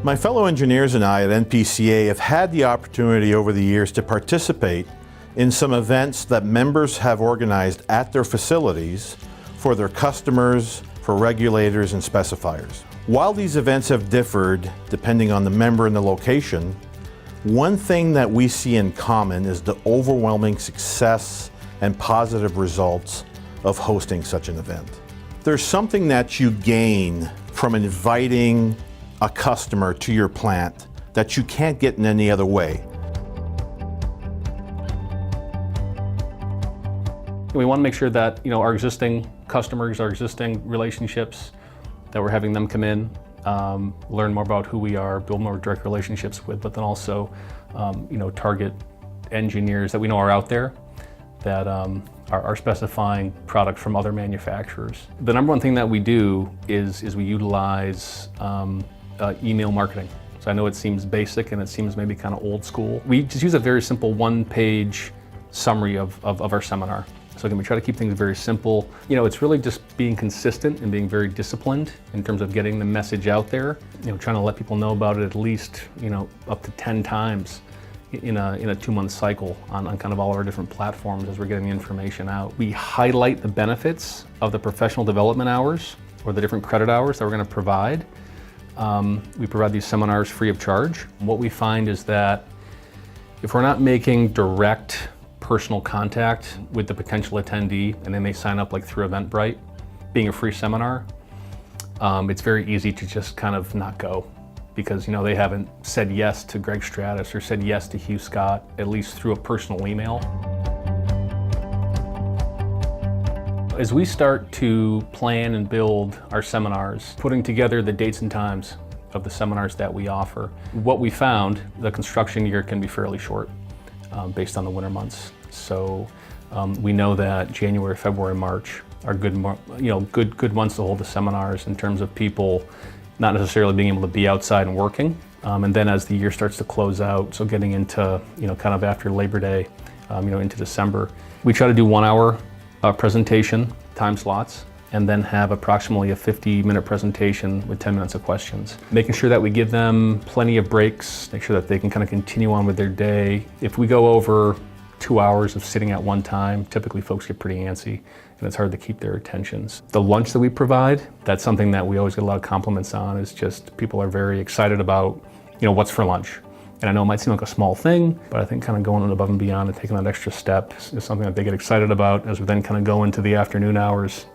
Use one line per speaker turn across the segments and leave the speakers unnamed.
My fellow engineers and I at NPCA have had the opportunity over the years to participate in some events that members have organized at their facilities for their customers, for regulators and specifiers. While these events have differed depending on the member and the location, one thing that we see in common is the overwhelming success and positive results of hosting such an event. There's something that you gain from inviting a customer to your plant that you can't get in any other way.
We want to make sure that our existing customers, our existing relationships, that we're having them come in, learn more about who we are, build more direct relationships with, but then also target engineers that we know are out there that are specifying product from other manufacturers. The number one thing that we do is we utilize email marketing. So I know it seems basic and it seems maybe kind of old school. We just use a very simple one-page summary of our seminar. So again, we try to keep things very simple. It's really just being consistent and being very disciplined in terms of getting the message out there. Trying to let people know about it at least, up to 10 times in a 2-month cycle on kind of all our different platforms as we're getting the information out. We highlight the benefits of the professional development hours or the different credit hours that we're going to provide. We provide these seminars free of charge. What we find is that if we're not making direct personal contact with the potential attendee and then they sign up like through Eventbrite, being a free seminar, it's very easy to just kind of not go because they haven't said yes to Greg Stratus or said yes to Hugh Scott, at least through a personal email. As we start to plan and build our seminars, putting together the dates and times of the seminars that we offer, what we found, the construction year can be fairly short based on the winter months. So we know that January, February, March are good months to hold the seminars in terms of people not necessarily being able to be outside and working. And then as the year starts to close out, so getting into kind of after Labor Day, into December, we try to do 1 hour presentation time slots and then have approximately a 50-minute presentation with 10 minutes of questions. Making sure that we give them plenty of breaks, make sure that they can kind of continue on with their day. If we go over 2 hours of sitting at one time, typically folks get pretty antsy and it's hard to keep their attentions. The lunch that we provide, that's something that we always get a lot of compliments on, is just people are very excited about, what's for lunch. And I know it might seem like a small thing, but I think kind of going above and beyond and taking that extra step is something that they get excited about as we then kind of go into the afternoon hours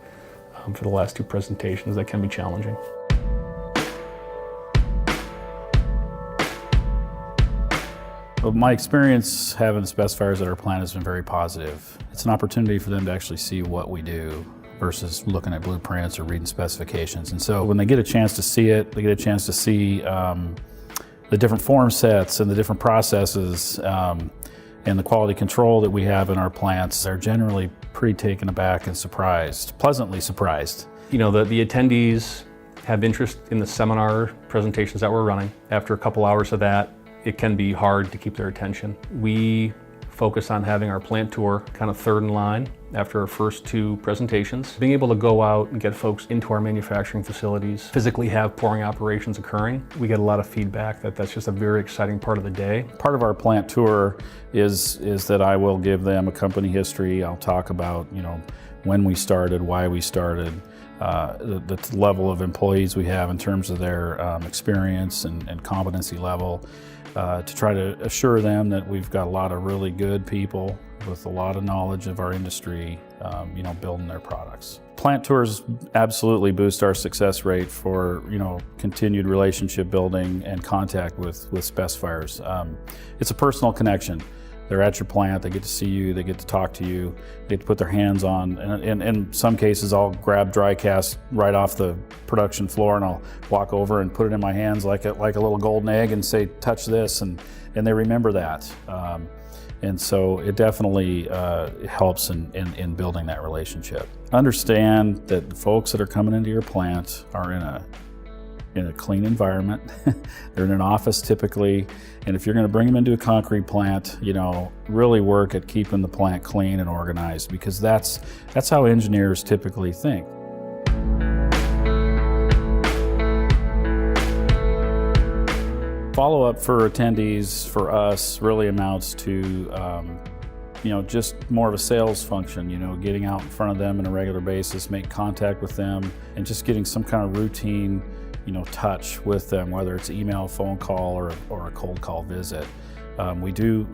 for the last 2 presentations that can be challenging.
Well, my experience having specifiers at our plant has been very positive. It's an opportunity for them to actually see what we do versus looking at blueprints or reading specifications. And so when they get a chance to see it, they get a chance to see the different form sets and the different processes and the quality control that we have in our plants. They're generally pretty taken aback and surprised, pleasantly surprised.
The attendees have interest in the seminar presentations that we're running. After a couple hours of that, it can be hard to keep their attention. We focus on having our plant tour kind of third in line after our first 2 presentations. Being able to go out and get folks into our manufacturing facilities, physically have pouring operations occurring. We get a lot of feedback that that's just a very exciting part of the day.
Part of our plant tour is that I will give them a company history. I'll talk about, when we started, why we started, the level of employees we have in terms of their experience and competency level, to try to assure them that we've got a lot of really good people with a lot of knowledge of our industry, building their products. Plant tours absolutely boost our success rate for, continued relationship building and contact with specifiers. It's a personal connection. They're at your plant, they get to see you, they get to talk to you, they get to put their hands on, and in some cases I'll grab dry cast right off the production floor and I'll walk over and put it in my hands like a little golden egg and say, touch this, and they remember that. And so it definitely helps in building that relationship. Understand that the folks that are coming into your plant are in a clean environment. They're in an office typically, and if you're going to bring them into a concrete plant, really work at keeping the plant clean and organized, because that's how engineers typically think. Follow-up for attendees for us really amounts to just more of a sales function, getting out in front of them on a regular basis, make contact with them, and just getting some kind of routine, touch with them, whether it's email, phone call, or a cold call visit. We do,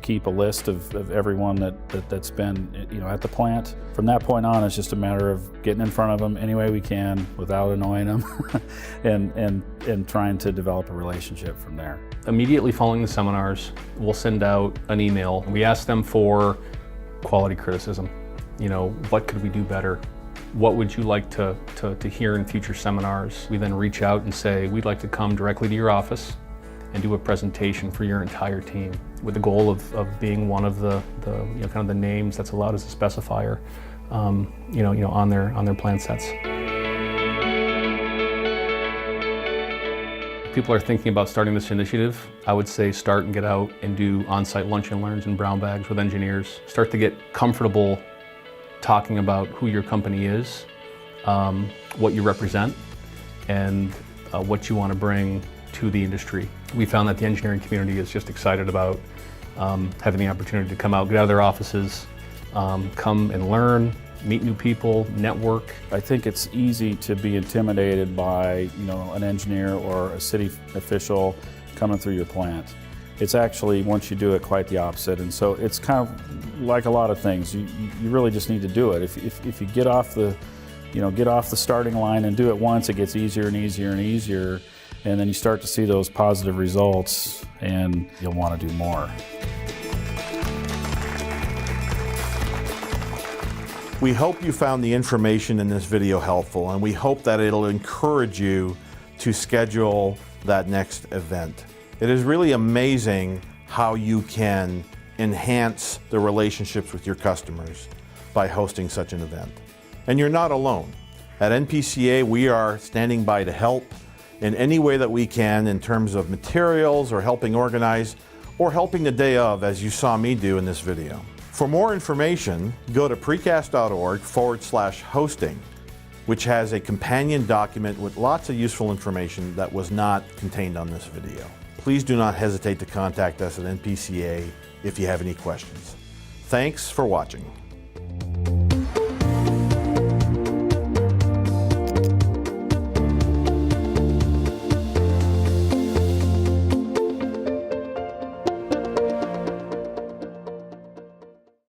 keep a list of everyone that's been, at the plant. From that point on, it's just a matter of getting in front of them any way we can without annoying them, and trying to develop a relationship from there.
Immediately following the seminars, we'll send out an email. We ask them for quality criticism. What could we do better? What would you like to hear in future seminars? We then reach out and say, we'd like to come directly to your office and do a presentation for your entire team, with the goal of being one of the kind of the names that's allowed as a specifier, on their plan sets. If people are thinking about starting this initiative, I would say start and get out and do on-site lunch and learns and brown bags with engineers. Start to get comfortable talking about who your company is, what you represent, and what you want to bring to the industry. We found that the engineering community is just excited about having the opportunity to come out, get out of their offices, come and learn, meet new people, network.
I think it's easy to be intimidated by, an engineer or a city official coming through your plant. It's actually, once you do it, quite the opposite. And so it's kind of like a lot of things. You really just need to do it. If you get off the starting line and do it once, it gets easier and easier and easier. And then you start to see those positive results, and you'll want to do more.
We hope you found the information in this video helpful, and we hope that it'll encourage you to schedule that next event. It is really amazing how you can enhance the relationships with your customers by hosting such an event. And you're not alone. At NPCA, we are standing by to help in any way that we can in terms of materials or helping organize or helping the day of, as you saw me do in this video. For more information, go to precast.org/hosting, which has a companion document with lots of useful information that was not contained on this video. Please do not hesitate to contact us at NPCA if you have any questions. Thanks for watching.